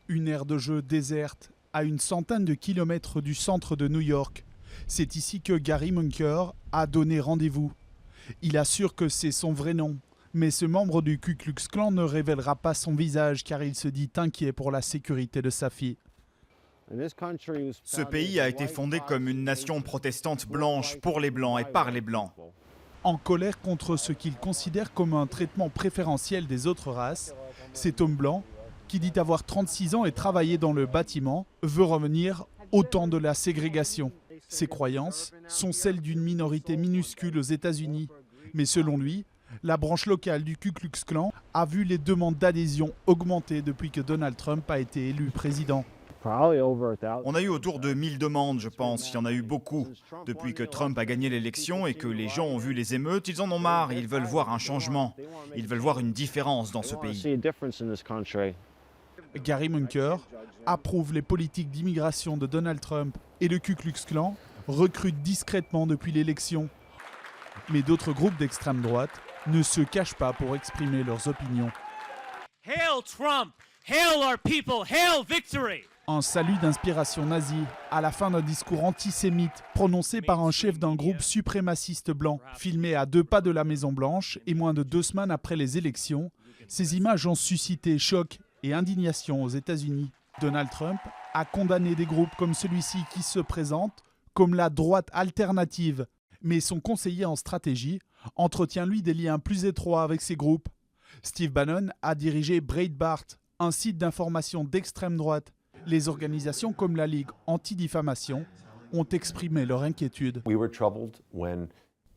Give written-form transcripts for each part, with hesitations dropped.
Une aire de jeu déserte, à une centaine de kilomètres du centre de New York. C'est ici que Gary Munker a donné rendez-vous. Il assure que c'est son vrai nom, mais ce membre du Ku Klux Klan ne révélera pas son visage car il se dit inquiet pour la sécurité de sa fille. Ce pays a été fondé comme une nation protestante blanche pour les Blancs et par les Blancs. En colère contre ce qu'il considère comme un traitement préférentiel des autres races, cet homme blanc, qui dit avoir 36 ans et travaillé dans le bâtiment, veut revenir au temps de la ségrégation. Ses croyances sont celles d'une minorité minuscule aux États-Unis. Mais selon lui, la branche locale du Ku Klux Klan a vu les demandes d'adhésion augmenter depuis que Donald Trump a été élu président. On a eu autour de 1000 demandes, je pense. Il y en a eu beaucoup. Depuis que Trump a gagné l'élection et que les gens ont vu les émeutes, ils en ont marre. Ils veulent voir un changement. Ils veulent voir une différence dans ce pays. Gary Munker approuve les politiques d'immigration de Donald Trump et le Ku Klux Klan recrute discrètement depuis l'élection. Mais d'autres groupes d'extrême droite ne se cachent pas pour exprimer leurs opinions. Hail Trump! Hail our people! Hail victory! Un salut d'inspiration nazie à la fin d'un discours antisémite prononcé par un chef d'un groupe suprémaciste blanc, filmé à 2 pas de la Maison-Blanche et moins de 2 semaines après les élections. Ces images ont suscité choc et indignation aux États-Unis. Donald Trump a condamné des groupes comme celui-ci qui se présentent comme la droite alternative. Mais son conseiller en stratégie entretient lui des liens plus étroits avec ces groupes. Steve Bannon a dirigé Breitbart, un site d'information d'extrême droite. Les organisations comme la Ligue anti-diffamation ont exprimé leur inquiétude.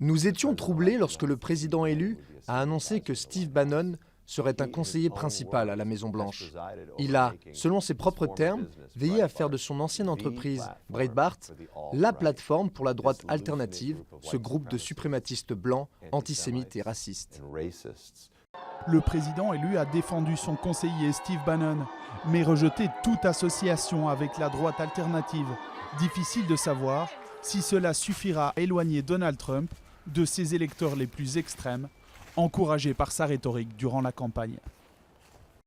Nous étions troublés lorsque le président élu a annoncé que Steve Bannon serait un conseiller principal à la Maison-Blanche. Il a, selon ses propres termes, veillé à faire de son ancienne entreprise, Breitbart, la plateforme pour la droite alternative, ce groupe de suprématistes blancs, antisémites et racistes. Le président élu a défendu son conseiller Steve Bannon, mais rejeté toute association avec la droite alternative. Difficile de savoir si cela suffira à éloigner Donald Trump de ses électeurs les plus extrêmes, encouragés par sa rhétorique durant la campagne.